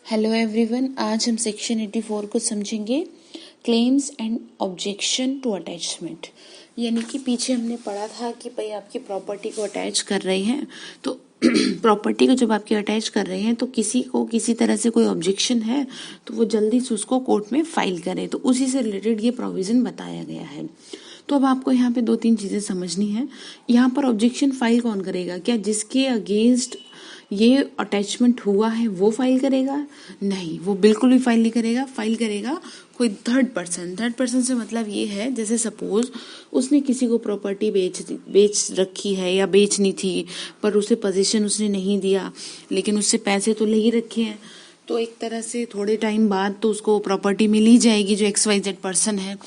Hello everyone, आज हम section 84 को समझेंगे claims and objection to attachment. यानी कि पीछे हमने पढ़ा था कि भाई आपकी प्रॉपर्टी को अटैच कर रहे हैं तो प्रॉपर्टी को जब आपकी अटैच कर रहे हैं तो किसी को किसी तरह से कोई ऑब्जेक्शन है तो वो जल्दी से उसको कोर्ट में फाइल करे। तो उसी से रिलेटेड ये प्रोविज़न बताया गया है। तो अब आपको यहाँ पे 2-3 चीज़ें समझनी है। यहाँ पर ऑब्जेक्शन फाइल कौन करेगा? क्या जिसके अगेंस्ट ये अटैचमेंट हुआ है वो फाइल करेगा? नहीं, वो बिल्कुल भी फाइल नहीं करेगा। फाइल करेगा कोई थर्ड पर्सन। थर्ड पर्सन से मतलब ये है, जैसे सपोज उसने किसी को प्रॉपर्टी बेच रखी है या बेचनी थी, पर उसे पोजीशन उसने नहीं दिया, लेकिन उससे पैसे तो ले ही रखे हैं, तो एक तरह से थोड़े टाइम बाद तो उसको प्रॉपर्टी मिल ही जाएगी जो XYZ पर्सन है।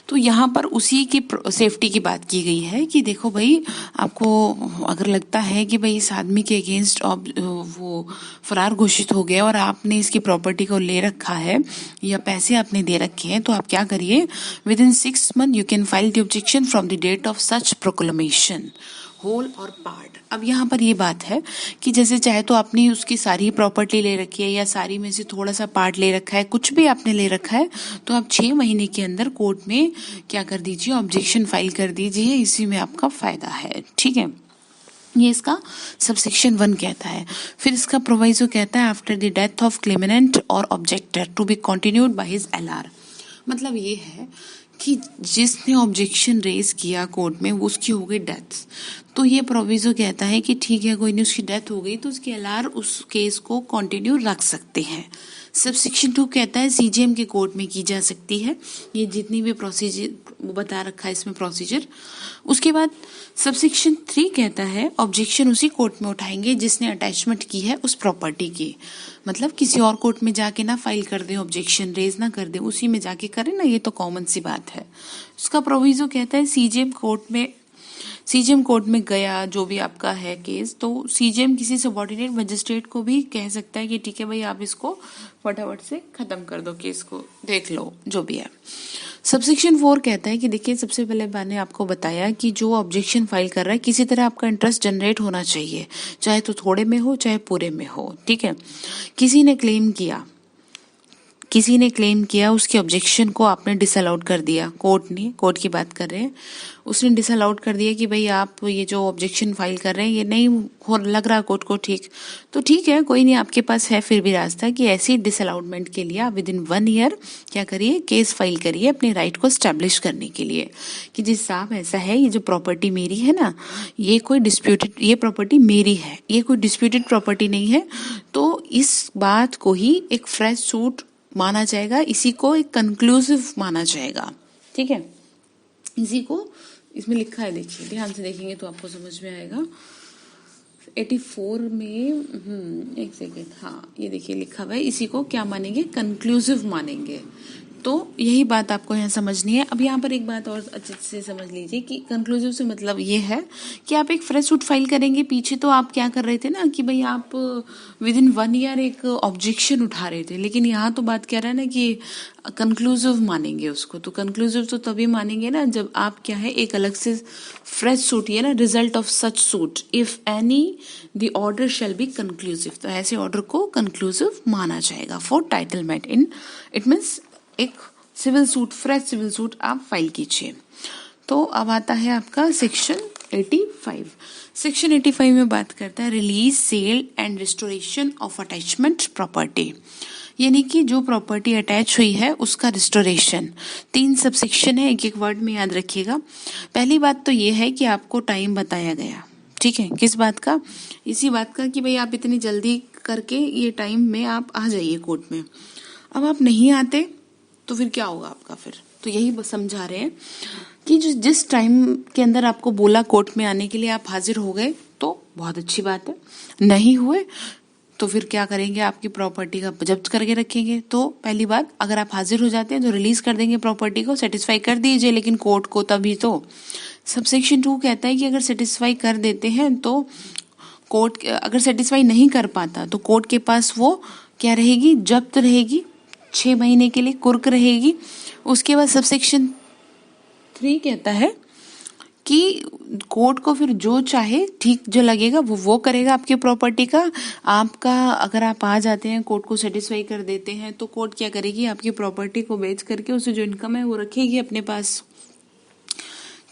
तो यहाँ पर उसी की सेफ्टी की बात की गई है कि देखो भाई, आपको अगर लगता है कि भाई इस आदमी के अगेंस्ट वो फरार घोषित हो गया और आपने इसकी प्रॉपर्टी को ले रखा है या पैसे आपने दे रखे हैं, तो आप क्या करिए, within 6 months you can file the objection from the date of such proclamation, whole और पार्ट। अब यहाँ पर ये बात है कि जैसे चाहे तो आपने उसकी सारी प्रॉपर्टी ले रखी है या सारी में से थोड़ा सा पार्ट ले रखा है, कुछ भी आपने ले रखा है, तो आप 6 महीने के अंदर कोर्ट में क्या कर दीजिए, ऑब्जेक्शन फाइल कर दीजिए। इसी में आपका फायदा है, ठीक है। ये इसका सबसेक्शन 1 कहता है। फिर इसका प्रोवाइजो कहता है, after the death of claimant और objector to be continued by his LR। मतलब ये है कि जिसने ऑब्जेक्शन रेज किया कोर्ट में वो उसकी हो गई डेथ, तो ये प्रोविजो कहता है कि ठीक है, कोई नहीं, उसकी डेथ हो गई तो उसके LR उस केस को कंटिन्यू रख सकते हैं। सबसेक्शन 2 कहता है CJM के कोर्ट में की जा सकती है। ये जितनी भी प्रोसीजर बता रखा है इसमें प्रोसीजर। उसके बाद सबसेक्शन 3 कहता है ऑब्जेक्शन उसी कोर्ट में उठाएंगे जिसने अटैचमेंट की है उस प्रॉपर्टी की। मतलब किसी और कोर्ट में जाके ना फाइल कर दे, ऑब्जेक्शन रेज ना कर दे, उसी में जाके करें ना, ये तो कॉमन सी बात है। उसका प्रोविजो कहता है सीजीएम कोर्ट में गया जो भी आपका है केस, तो सीजीएम किसी सबऑर्डिनेट मजिस्ट्रेट को भी कह सकता है कि ठीक है भाई, आप इसको फटाफट से खत्म कर दो, केस को देख लो, जो भी है। सबसेक्शन 4 कहता है कि देखिए, सबसे पहले मैंने आपको बताया कि जो ऑब्जेक्शन फाइल कर रहा है किसी तरह आपका इंटरेस्ट जनरेट होना चाहिए, चाहे तो थोड़े में हो चाहे पूरे में हो, ठीक है। किसी ने क्लेम किया, उसके ऑब्जेक्शन को आपने डिसअलाउड कर दिया, कोर्ट की बात कर रहे हैं, उसने डिसअलाउड कर दिया कि भाई आप ये जो ऑब्जेक्शन फाइल कर रहे हैं ये नहीं हो लग रहा कोर्ट को ठीक, तो ठीक है, कोई नहीं, आपके पास है फिर भी रास्ता कि ऐसी डिसअलाउडमेंट के लिए आप विद इन 1 ईयर क्या करिए, केस फाइल करिए अपने राइट को स्टैब्लिश करने के लिए कि जी साहब ऐसा है, ये जो प्रॉपर्टी मेरी है ना, ये प्रॉपर्टी मेरी है, ये कोई डिस्प्यूटेड प्रॉपर्टी नहीं है। तो इस बात को ही एक फ्रेश सूट माना जाएगा, इसी को एक कंक्लूसिव माना जाएगा, ठीक है। इसी को इसमें लिखा है, देखिए ध्यान से देखेंगे तो आपको समझ में आएगा। 84 में एक सेकेंड, हाँ ये देखिए लिखा हुआ है, इसी को क्या मानेंगे, कंक्लूसिव मानेंगे। तो यही बात आपको यहाँ समझनी है। अब यहाँ पर एक बात और अच्छे से समझ लीजिए कि कंक्लूसिव से मतलब ये है कि आप एक फ्रेश सूट फाइल करेंगे। पीछे तो आप क्या कर रहे थे ना कि भाई आप विद इन 1 ईयर एक ऑब्जेक्शन उठा रहे थे, लेकिन यहाँ तो बात कह रहा है ना कि कंक्लूसिव मानेंगे उसको। तो कंक्लूसिव तो तभी मानेंगे ना जब आप क्या है, एक अलग से फ्रेश सूट, ये ना result of such suit if any the order shall be conclusive, तो ऐसे ऑर्डर को कंक्लूसिव माना जाएगा for entitlement in, it means एक civil suit, fresh civil suit आप फाइल कीजिए। तो अब आता है आपका सेक्शन 85। सेक्शन 85 में बात करता है release, sale and restoration of attachment property, यानी कि जो प्रॉपर्टी अटैच हुई है उसका रिस्टोरेशन। 3 सबसेक्शन है, एक एक वर्ड में याद रखिएगा। पहली बात तो ये है कि आपको टाइम बताया गया, ठीक है, किस बात का, इसी बात का कि भाई आप इतनी जल्दी करके ये टाइम में आप आ जाइए कोर्ट में। अब आप नहीं आते तो फिर क्या होगा आपका, फिर तो यही समझा रहे हैं कि जिस टाइम के अंदर आपको बोला कोर्ट में आने के लिए आप हाजिर हो गए तो बहुत अच्छी बात है, नहीं हुए तो फिर क्या करेंगे, आपकी प्रॉपर्टी का जब्त करके रखेंगे। तो पहली बात, अगर आप हाजिर हो जाते हैं तो रिलीज कर देंगे प्रॉपर्टी को, सेटिस्फाई कर दीजिए, लेकिन कोर्ट को तभी तो। सबसेक्शन 2 कहता है कि अगर सेटिस्फाई कर देते हैं तो कोर्ट, अगर सेटिस्फाई नहीं कर पाता तो कोर्ट के पास वो क्या रहेगी, जब्त रहेगी, 6 महीने के लिए कुर्क रहेगी। उसके बाद सबसेक्शन 3 कहता है कि कोर्ट को फिर जो चाहे ठीक जो लगेगा वो करेगा आपकी प्रॉपर्टी का। आपका अगर आप आ जाते हैं कोर्ट को सेटिस्फाई कर देते हैं तो कोर्ट क्या करेगी, आपकी प्रॉपर्टी को बेच करके उसे जो इनकम है वो रखेगी अपने पास,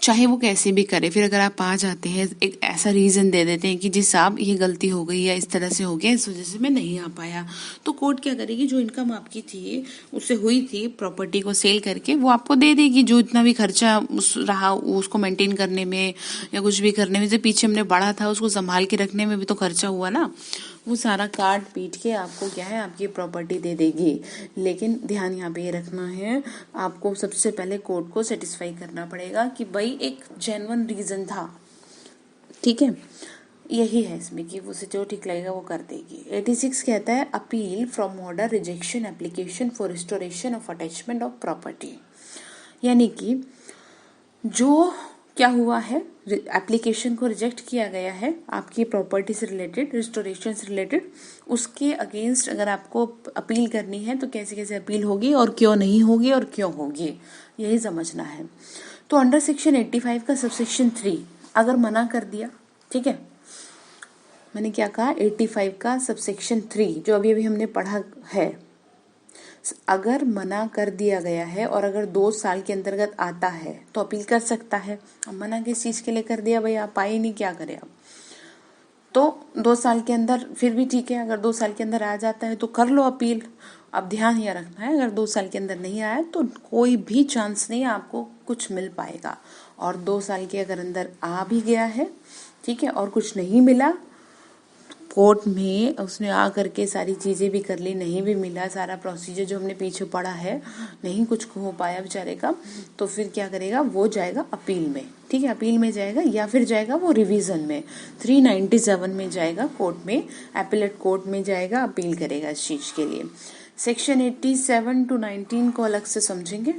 चाहे वो कैसे भी करे। फिर अगर आप आ जाते हैं एक ऐसा रीजन दे देते हैं कि जी साहब ये गलती हो गई या इस तरह से हो गया, इस वजह से मैं नहीं आ पाया, तो कोर्ट क्या करेगी, जो इनकम आपकी थी उससे हुई थी प्रॉपर्टी को सेल करके वो आपको दे देगी। जो इतना भी खर्चा रहा उसको मेंटेन करने में या कुछ भी करने में, जो पीछे हमने बढ़ा था उसको संभाल के रखने में भी तो खर्चा हुआ ना, वो सारा काट पीट के आपको क्या है आपकी प्रॉपर्टी दे देगी। लेकिन ध्यान यहाँ पे ये रखना है, आपको सबसे पहले कोर्ट को सेटिस्फाई करना पड़ेगा कि भाई एक जेन्युइन रीजन था, ठीक है, यही है इसमें कि उसे जो ठीक लगेगा वो कर देगी। 86 कहता है appeal from order rejection application for restoration of attachment of property, यानी कि जो क्या हुआ है, एप्लीकेशन को रिजेक्ट किया गया है आपकी प्रॉपर्टी से रिलेटेड, रिस्टोरेशन से रिलेटेड, उसके अगेंस्ट अगर आपको अपील करनी है तो कैसे कैसे अपील होगी और क्यों नहीं होगी और क्यों होगी, यही समझना है। तो अंडर सेक्शन 85 का सबसेक्शन 3 अगर मना कर दिया, ठीक है, मैंने क्या कहा 85 का सबसेक्शन 3 जो अभी अभी हमने पढ़ा है, अगर मना कर दिया गया है और अगर 2 साल के अंतर्गत आता है तो अपील कर सकता है। अब मना किस चीज के लिए कर दिया भाई, आप आए नहीं, क्या करें अब, तो 2 साल के अंदर फिर भी ठीक है, अगर 2 साल के अंदर आ जाता है तो कर लो अपील। अब ध्यान यह रखना है, अगर 2 साल के अंदर नहीं आया तो कोई भी चांस नहीं आपको कुछ मिल पाएगा, और 2 साल के अगर अंदर आ भी गया है, ठीक है, और कुछ नहीं मिला, कोर्ट में उसने आ करके सारी चीज़ें भी कर ली, नहीं भी मिला, सारा प्रोसीजर जो हमने पीछे पढ़ा है नहीं कुछ हो पाया बेचारे का, तो फिर क्या करेगा, वो जाएगा अपील में, ठीक है, अपील में जाएगा या फिर जाएगा वो रिवीजन में 397 में जाएगा, कोर्ट में एपीलेट कोर्ट में जाएगा, अपील करेगा इस चीज़ के लिए। सेक्शन 87 to 19 को अलग से समझेंगे,